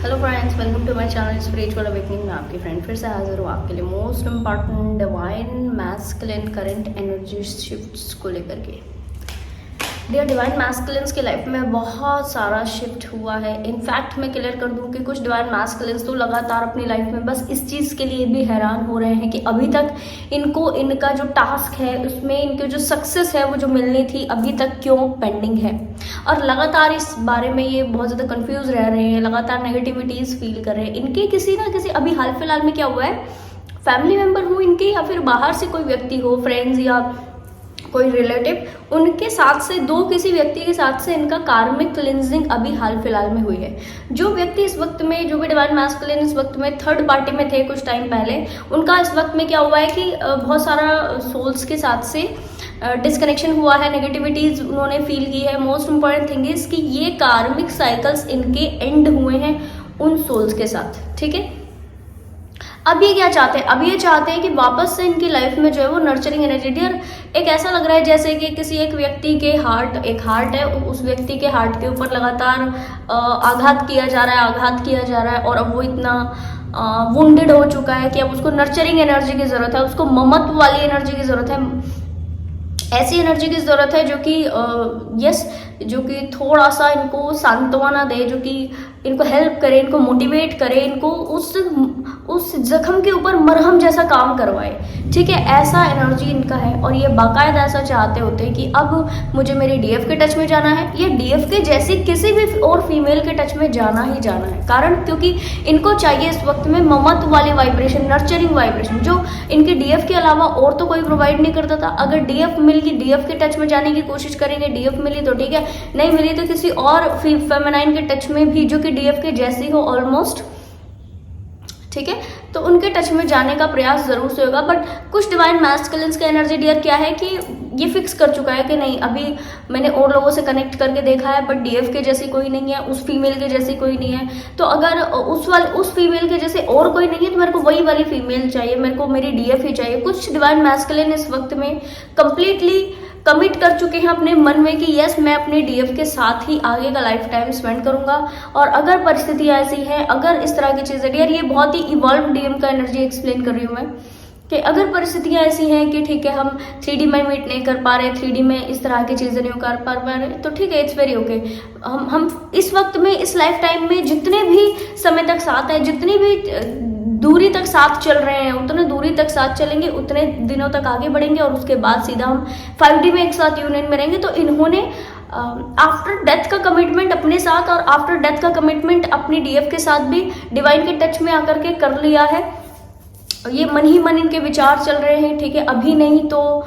Hello friends, welcome to my channel spiritual awakening. मैं आपकी friend फिर से हाजिर हूँ आपके लिए most important divine masculine current energy shifts को लेकर के। डियर डिवाइन मैस्कुलिन्स की लाइफ में बहुत सारा शिफ्ट हुआ है। इनफैक्ट मैं क्लियर कर दूं कि कुछ डिवाइन मैस्कुलिन्स तो लगातार अपनी लाइफ में बस इस चीज़ के लिए भी हैरान हो रहे हैं कि अभी तक इनको इनका जो टास्क है उसमें इनकी जो सक्सेस है वो जो मिलनी थी अभी तक क्यों पेंडिंग है। और लगातार इस बारे में ये बहुत ज़्यादा कंफ्यूज रह रहे हैं, लगातार नेगेटिविटीज़ फील कर रहे हैं। इनके किसी ना किसी अभी हाल फिलहाल में क्या हुआ है, फैमिली मेम्बर हो इनके या फिर बाहर से कोई व्यक्ति हो, फ्रेंड्स या कोई रिलेटिव, उनके साथ से किसी व्यक्ति के साथ से इनका कार्मिक क्लिंजिंग अभी हाल फिलहाल में हुई है। जो व्यक्ति इस वक्त में, जो भी डिवाइन मैस्कुलिन इस वक्त में थर्ड पार्टी में थे कुछ टाइम पहले, उनका इस वक्त में क्या हुआ है कि बहुत सारा सोल्स के साथ से डिस्कनेक्शन हुआ है, नेगेटिविटीज उन्होंने फील की है। मोस्ट इंपॉर्टेंट थिंग इज कि ये कार्मिक साइकिल्स इनके एंड हुए हैं उन सोल्स के साथ, ठीक है। अब ये क्या चाहते हैं, अब ये चाहते हैं कि वापस से इनकी लाइफ में जो है वो नर्चरिंग एनर्जी। डियर, एक ऐसा लग रहा है जैसे कि किसी एक व्यक्ति के एक हार्ट है, उस व्यक्ति के हार्ट के ऊपर लगातार आघात किया जा रहा है और अब वो इतना वुंडेड हो चुका है कि अब उसको नर्चरिंग एनर्जी की जरूरत है, उसको ममत्व वाली एनर्जी की जरूरत है, ऐसी एनर्जी की जरूरत है जो कि जो कि थोड़ा सा इनको सांत्वना दे, जो कि इनको हेल्प करे, इनको मोटिवेट करे, इनको उस जख्म के ऊपर मरहम जैसा काम करवाए, ठीक है। ऐसा एनर्जी इनका है और ये बाकायदा ऐसा चाहते होते हैं कि अब मुझे मेरे डीएफ के टच में जाना है या डीएफ के जैसी किसी भी और फीमेल के टच में जाना ही जाना है। कारण क्योंकि इनको चाहिए इस वक्त में ममत्व वाली वाइब्रेशन, नर्चरिंग वाइब्रेशन, जो इनके डीएफ के अलावा और तो कोई प्रोवाइड नहीं करता था। अगर डीएफ मिल गई, डीएफ के टच में जाने की कोशिश करेंगे, डीएफ मिली तो ठीक है, नहीं मिली तो किसी और फेमिनाइन के टच में भी जो कि डीएफ के जैसी हो ऑलमोस्ट, ठीक है, तो उनके टच में जाने का प्रयास जरूर से होगा। बट कुछ डिवाइन मैस्कुलिन्स का एनर्जी डियर क्या है कि ये फिक्स कर चुका है कि नहीं, अभी मैंने और लोगों से कनेक्ट करके देखा है बट डीएफ के जैसी कोई नहीं है, उस फीमेल के जैसी कोई नहीं है। तो अगर उस फीमेल के जैसे और कोई नहीं है तो मेरे को वही वाली फीमेल चाहिए, मेरे को मेरी डीएफ ही चाहिए। कुछ डिवाइन मैस्कुलिन इस वक्त में कंप्लीटली कमिट कर चुके हैं अपने मन में कि यस, मैं अपने डीएफ के साथ ही आगे का लाइफ टाइम स्पेंड करूंगा। और अगर परिस्थितियां ऐसी हैं, अगर इस तरह की चीजें, डियर ये बहुत ही इवॉल्व डीएम का एनर्जी एक्सप्लेन कर रही हूँ मैं, कि अगर परिस्थितियां ऐसी हैं कि ठीक है हम 3D में मीट नहीं कर पा रहे, 3D में इस तरह की चीजें नहीं कर पा रहे, तो ठीक है, इट्स वेरी ओके। हम इस वक्त में, इस लाइफ टाइम में जितने भी समय तक साथ है, जितनी भी दूरी तक साथ चल रहे हैं, उतने दूरी तक साथ चलेंगे, उतने दिनों तक आगे बढ़ेंगे और उसके बाद सीधा हम 5D में एक साथ यूनियन में रहेंगे। तो इन्होंने आफ्टर डेथ का कमिटमेंट अपने साथ और आफ्टर डेथ का कमिटमेंट अपनी डीएफ के साथ भी डिवाइन के टच में आकर के कर लिया है। ये मन ही मन इनके विचार चल रहे हैं, ठीक है। अभी नहीं तो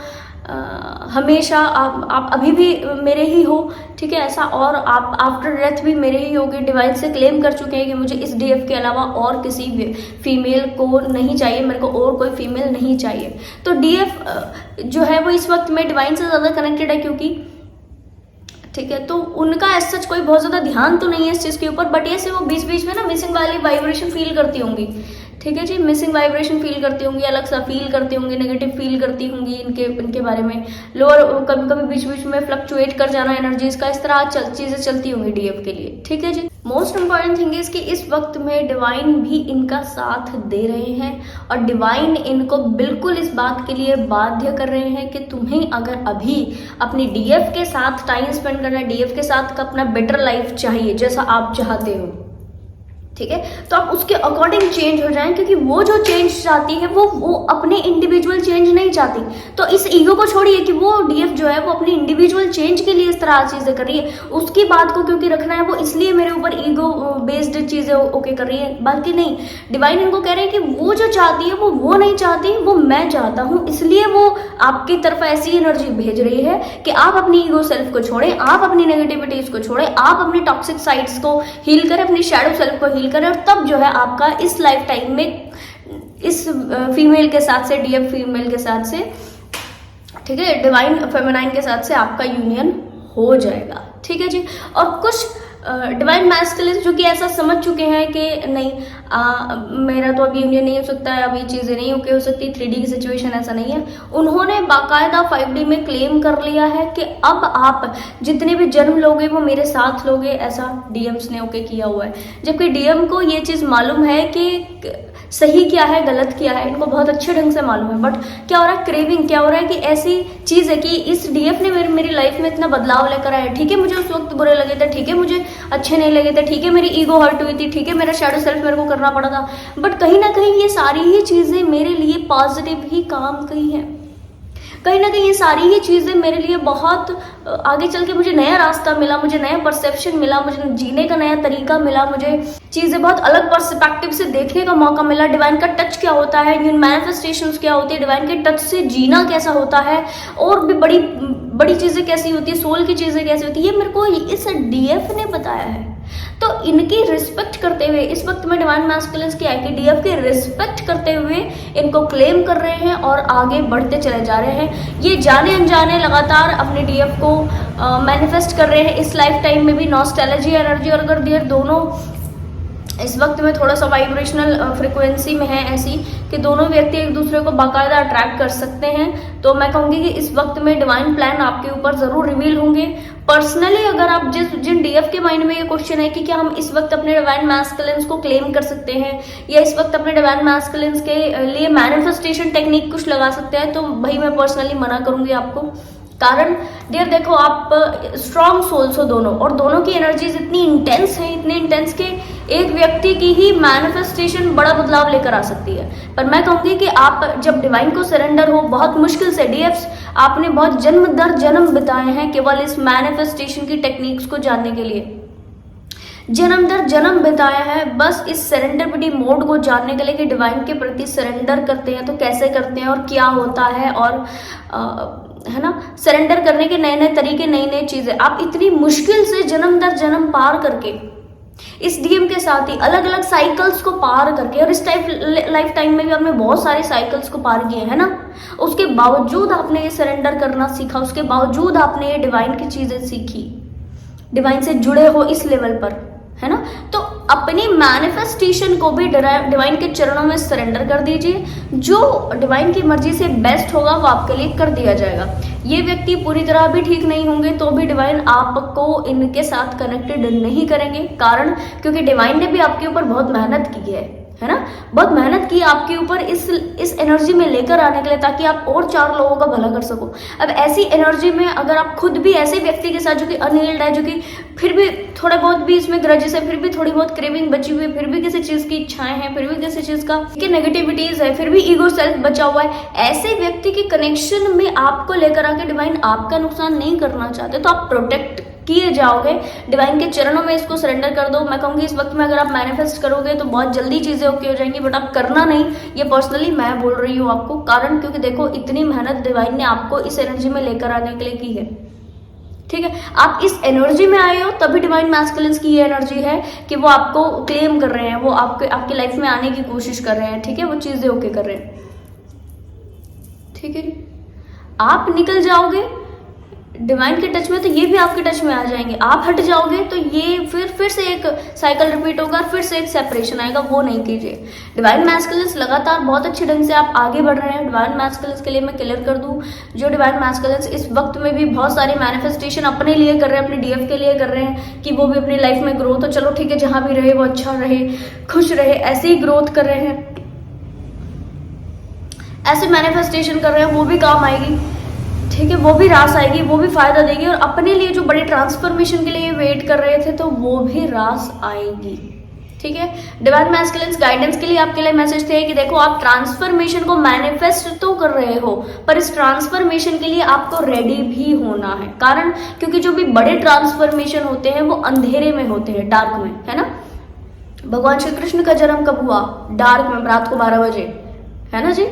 हमेशा आप अभी भी मेरे ही हो, ठीक है, ऐसा। और आप आफ्टर डेथ भी मेरे ही होगे। डिवाइन से क्लेम कर चुके हैं कि मुझे इस डीएफ के अलावा और किसी फीमेल को नहीं चाहिए, मेरे को और कोई फीमेल नहीं चाहिए। तो डीएफ जो है वो इस वक्त में डिवाइन से ज़्यादा कनेक्टेड है, क्योंकि ठीक है, तो उनका ऐसा कोई बहुत ज़्यादा ध्यान तो नहीं है इस चीज़ के ऊपर, बट ये से वो बीच बीच में ना मिसिंग वाली वाइब्रेशन फील करती होंगी, ठीक है जी, मिसिंग वाइब्रेशन फील करती होंगी, अलग सा फील करती होंगी, नेगेटिव फील करती होंगी इनके बारे में। लोअर कभी कभी बीच बीच में फ्लक्चुएट कर जाना एनर्जीज का, इस तरह चीजें चलती होंगी डीएफ के लिए, ठीक है जी। मोस्ट इंपॉर्टेंट थिंग इज कि इस वक्त में डिवाइन भी इनका साथ दे रहे हैं और डिवाइन इनको बिल्कुल इस बात के लिए बाध्य कर रहे हैं कि तुम्हें अगर अभी अपनी डीएफ के साथ टाइम स्पेंड करना है, डीएफ के साथ अपना बेटर लाइफ चाहिए जैसा आप चाहते हो, ठीक है, तो आप उसके अकॉर्डिंग चेंज हो जाएं, क्योंकि वो जो चेंज चाहती है वो अपने इंडिविजुअल चेंज नहीं चाहती। तो इस ईगो को छोड़िए कि वो डीएफ जो है वो अपनी इंडिविजुअल चेंज के लिए इस तरह चीजें कर रही है, उसकी बात को क्योंकि रखना है, वो इसलिए मेरे ऊपर ईगो बेस्ड चीजें ओके कर रही है, बाकी नहीं। डिवाइन इनको कह रहे हैं कि वो जो चाहती है वो नहीं चाहती, वो मैं चाहता हूँ, इसलिए वो आपकी तरफ ऐसी एनर्जी भेज रही है कि आप अपनी ईगो सेल्फ को छोड़ें, आप अपनी नेगेटिविटीज को छोड़ें, आप अपनी टॉक्सिक साइड्स को हील करें, अपनी शैडो सेल्फ को हील करें, और तब जो है आपका इस लाइफ टाइम में इस फीमेल के साथ से, डीएफ फीमेल के साथ से, ठीक है, डिवाइन फेमिनाइन के साथ से आपका यूनियन हो जाएगा, ठीक है जी। और कुछ डिवाइन मैस्कुलिन जो कि ऐसा समझ चुके हैं कि नहीं, मेरा तो अभी यूनियन नहीं हो सकता है, अभी चीज़ें नहीं ओके हो सकती, 3D की सिचुएशन ऐसा नहीं है। उन्होंने बाकायदा 5D में क्लेम कर लिया है कि अब आप जितने भी जन्म लोगे वो मेरे साथ लोगे, ऐसा डीएम्स ने ओके किया हुआ है। जबकि डीएम को ये चीज़ मालूम है कि सही क्या है गलत क्या है, इनको बहुत अच्छे ढंग से मालूम है। बट क्या हो रहा है, क्रेविंग क्या हो रहा है कि ऐसी चीज़ है कि इस डीएफ ने मेरी लाइफ में इतना बदलाव लेकर आया। ठीक है, मुझे उस वक्त बुरे लगे थे, ठीक है मुझे अच्छे नहीं लगे थे, ठीक है मेरी ईगो हर्ट हुई थी, ठीक है मेरा शैडो सेल्फ मेरे को करना पड़ा था, बट कहीं ना कहीं ये सारी ही चीज़ें मेरे लिए पॉजिटिव ही काम की हैं। कहीं ना कहीं ये सारी ही चीज़ें मेरे लिए बहुत आगे चल के मुझे नया रास्ता मिला, मुझे नया परसेप्शन मिला, मुझे जीने का नया तरीका मिला, मुझे चीज़ें बहुत अलग पर्सपेक्टिव से देखने का मौका मिला। डिवाइन का टच क्या होता है, मैनिफेस्टेशंस क्या होती है, डिवाइन के टच से जीना कैसा होता है, और भी बड़ी बड़ी चीज़ें कैसी होती है, सोल की चीज़ें कैसी होती है, ये मेरे को इस डीएफ ने बताया है। तो इनकी रिस्पेक्ट करते हुए इस वक्त में डिवाइन मैस्कुलिन्स की आईडीएफ की रिस्पेक्ट करते हुए इनको क्लेम कर रहे हैं और आगे बढ़ते चले जा रहे हैं। ये जाने अनजाने लगातार अपने डीएफ को मैनिफेस्ट कर रहे हैं इस लाइफ टाइम में भी। नॉस्टैल्जी एनर्जी और अगर देर दोनों इस वक्त में थोड़ा सा वाइब्रेशनल फ्रिक्वेंसी में है ऐसी कि दोनों व्यक्ति एक दूसरे को बाकायदा अट्रैक्ट कर सकते हैं। तो मैं कहूँगी कि इस वक्त में डिवाइन प्लान आपके ऊपर ज़रूर रिवील होंगे। पर्सनली अगर आप जिन डीएफ के माइंड में ये क्वेश्चन है कि क्या हम इस वक्त अपने डिवाइन मैस्कुलिन्स को क्लेम कर सकते हैं या इस वक्त अपने डिवाइन मैस्कुलिन्स के लिए मैनिफेस्टेशन टेक्निक कुछ लगा सकते हैं, तो भाई मैं पर्सनली मना करूँगी आपको। कारण डियर देखो, आप स्ट्रॉन्ग सोल्स हो दोनों, और दोनों की एनर्जीज इतनी इंटेंस है, इतने इंटेंस के एक व्यक्ति की ही मैनिफेस्टेशन बड़ा बदलाव लेकर आ सकती है। पर मैं कहूँगी कि आप जब डिवाइन को सरेंडर हो, बहुत मुश्किल से डीएफ्स आपने बहुत जन्म दर जन्म बिताए हैं केवल इस मैनिफेस्टेशन की टेक्निक्स को जानने के लिए, जन्म दर जन्म बिताया है बस इस सरेंडरबिलिटी मोड को जानने के लिए कि डिवाइन के प्रति सरेंडर करते हैं तो कैसे करते हैं और क्या होता है, और है ना, सरेंडर करने के नए नए तरीके, नई नई चीजें आप इतनी मुश्किल से जन्म दर जन्म पार करके इस डीएम के साथ ही अलग अलग साइकिल्स को पार करके, और इस लाइफ टाइम में भी आपने बहुत सारे साइकिल्स को पार किए है ना, उसके बावजूद आपने ये सरेंडर करना सीखा, उसके बावजूद आपने ये डिवाइन की चीजें सीखी, डिवाइन से जुड़े हो इस लेवल पर, है ना। तो अपनी मैनिफेस्टेशन को भी डिवाइन के चरणों में सरेंडर कर दीजिए। जो डिवाइन की मर्जी से बेस्ट होगा वो आपके लिए कर दिया जाएगा। ये व्यक्ति पूरी तरह भी ठीक नहीं होंगे तो भी डिवाइन आपको इनके साथ कनेक्टेड नहीं करेंगे, कारण क्योंकि डिवाइन ने भी आपके ऊपर बहुत मेहनत की है ना, बहुत मेहनत की आपके ऊपर इस एनर्जी में लेकर आने के लिए, ताकि आप और 4 लोगों का भला कर सको। अब ऐसी एनर्जी में अगर आप खुद भी ऐसे व्यक्ति के साथ जो कि अनहील्ड है, जो कि फिर भी थोड़ा बहुत भी इसमें ग्रजेस है, फिर भी थोड़ी बहुत क्रेविंग बची हुई है, फिर भी किसी चीज की इच्छाएं हैं, फिर भी किसी चीज का नेगेटिविटीज है, फिर भी ईगो सेल्फ बचा हुआ है, ऐसे व्यक्ति के कनेक्शन में आपको लेकर आके डिवाइन आपका नुकसान नहीं करना चाहते, तो आप प्रोटेक्ट किए जाओगे। डिवाइन के चरणों में इसको सरेंडर कर दो। मैं कहूँगी इस वक्त में अगर आप मैनिफेस्ट करोगे तो बहुत जल्दी चीज़ें ओके हो जाएंगी, बट आप करना नहीं, ये पर्सनली मैं बोल रही हूँ आपको, कारण क्योंकि देखो इतनी मेहनत डिवाइन ने आपको इस एनर्जी में लेकर आने के लिए की है, ठीक है। आप इस एनर्जी में आए हो तभी डिवाइन मैस्कुलिन्स की ये एनर्जी है कि वो आपको क्लेम कर रहे हैं, वो आपकी लाइफ में आने की कोशिश कर रहे हैं, ठीक है, वो चीज़ें ओके कर रहे हैं, ठीक है। आप निकल जाओगे डिवाइन के टच में तो ये भी आपके टच में आ जाएंगे, आप हट जाओगे तो ये फिर से एक साइकिल रिपीट होगा, फिर से एक सेपरेशन आएगा, वो नहीं कीजिए। डिवाइन मैस्कुलिन्स लगातार बहुत अच्छे ढंग से आप आगे बढ़ रहे हैं। डिवाइन मैस्कुलिन्स के लिए मैं क्लियर कर दूं, जो डिवाइन मैस्कुलिन्स इस वक्त में भी बहुत सारे मैनिफेस्टेशन अपने लिए कर रहे हैं, अपने डीएफ के लिए कर रहे हैं कि वो भी अपनी लाइफ में ग्रोथ हो, चलो ठीक है, जहां भी रहे वो अच्छा रहे, खुश रहे, ऐसे ही ग्रोथ कर रहे हैं, ऐसे मैनिफेस्टेशन कर रहे हैं, वो भी काम आएगी, ठीक है, वो भी रास आएगी, वो भी फायदा देगी, और अपने लिए जो बड़े ट्रांसफॉर्मेशन के लिए वेट कर रहे थे तो वो भी रास आएगी, ठीक है। डिवाइन मैस्कुलिन्स गाइडेंस के लिए आपके लिए मैसेज थे कि देखो आप ट्रांसफॉर्मेशन को मैनिफेस्ट तो कर रहे हो, पर इस ट्रांसफॉर्मेशन के लिए आपको रेडी भी होना है, कारण क्योंकि जो भी बड़े ट्रांसफॉर्मेशन होते हैं वो अंधेरे में होते हैं, डार्क में, है ना। भगवान श्री कृष्ण का जन्म कब हुआ? डार्क में, रात को 12 बजे, है ना जी।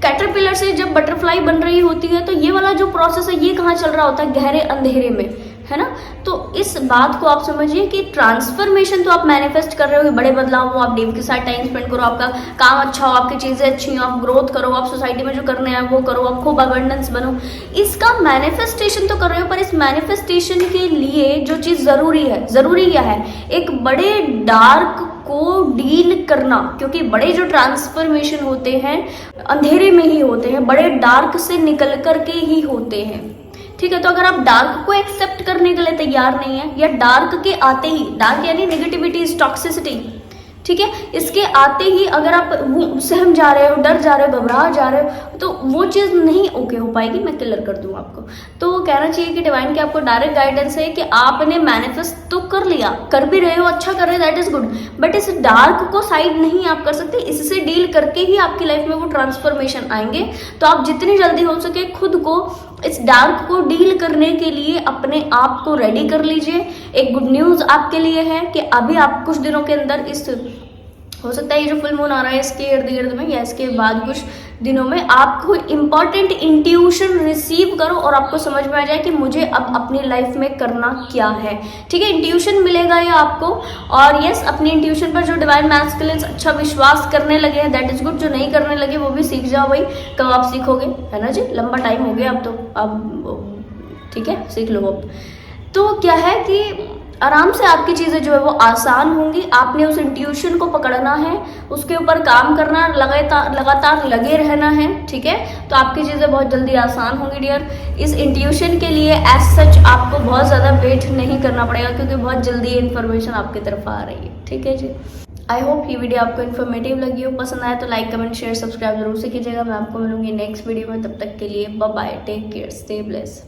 कैटरपिलर से जब बटरफ्लाई बन रही होती है तो ये वाला जो प्रोसेस है ये कहाँ चल रहा होता है? गहरे अंधेरे में, है ना। तो इस बात को आप समझिए कि ट्रांसफॉर्मेशन तो आप मैनिफेस्ट कर रहे हो कि बड़े बदलाव हो, आप देव के साथ टाइम स्पेंड करो, आपका काम अच्छा हो, आपकी चीज़ें अच्छी हो, आप ग्रोथ करो, आप सोसाइटी में जो करने हैं वो करो, आप खूब अबंडेंस बनो, इसका मैनिफेस्टेशन तो कर रहे हो। पर इस मैनिफेस्टेशन के लिए जो चीज़ ज़रूरी है, ज़रूरी क्या है, एक बड़े डार्क को डील करना, क्योंकि बड़े जो ट्रांसफॉर्मेशन होते हैं अंधेरे में ही होते हैं, बड़े डार्क से निकल करके ही होते हैं, ठीक है। तो अगर आप डार्क को एक्सेप्ट करने के लिए तैयार नहीं है, या डार्क के आते ही, डार्क यानी नेगेटिविटी, टॉक्सिसिटी, ठीक है, इसके आते ही अगर आप वो सहम जा रहे हो, डर जा रहे हो, घबरा जा रहे हो, तो वो चीज़ नहीं ओके हो पाएगी। मैं क्लियर कर दूँ आपको। तो कहना चाहिए कि डिवाइन की आपको डायरेक्ट गाइडेंस है कि आपने मैनिफेस्ट तो कर लिया, कर भी रहे हो, अच्छा कर रहे हो, दैट इज गुड, बट इस डार्क को साइड नहीं आप कर सकते। इससे डील करके ही आपकी लाइफ में वो ट्रांसफॉर्मेशन आएंगे। तो आप जितनी जल्दी हो सके खुद को इस डार्क को डील करने के लिए अपने आप को रेडी कर लीजिए। एक गुड न्यूज़ आपके लिए है कि अभी आप कुछ दिनों के अंदर, इस हो सकता है ये जो फुल मून आ रहा है इसके इर्द गिर्द में या इसके बाद कुछ दिनों में, आपको इंपॉर्टेंट इंट्यूशन रिसीव करो और आपको समझ में आ जाए कि मुझे अब अपनी लाइफ में करना क्या है, ठीक है। इंट्यूशन मिलेगा ये आपको। और यस, अपनी इंट्यूशन पर जो डिवाइन मैस्कुलिन्स अच्छा विश्वास करने लगे हैं, दैट इज गुड। जो नहीं करने लगे वो भी सीख जाओ भाई, कब आप सीखोगे, है ना जी, लंबा टाइम हो गया अब तो, अब ठीक है, सीख लो अब। तो क्या है कि आराम से आपकी चीज़ें जो है वो आसान होंगी। आपने उस इंट्यूशन को पकड़ना है, उसके ऊपर काम करना, लगातार लगे रहना है, ठीक है। तो आपकी चीज़ें बहुत जल्दी आसान होंगी डियर। इस इंट्यूशन के लिए एज सच आपको बहुत ज़्यादा वेट नहीं करना पड़ेगा, क्योंकि बहुत जल्दी ये इन्फॉर्मेशन आपकी तरफ आ रही है, ठीक है जी। आई होप ये वीडियो आपको इन्फॉर्मेटिव लगी हो। पसंद आया तो लाइक, कमेंट, शेयर, सब्सक्राइब जरूर से कीजिएगा। मैं आपको मिलूंगी नेक्स्ट वीडियो में। तब तक के लिए bye bye, take care, stay bless.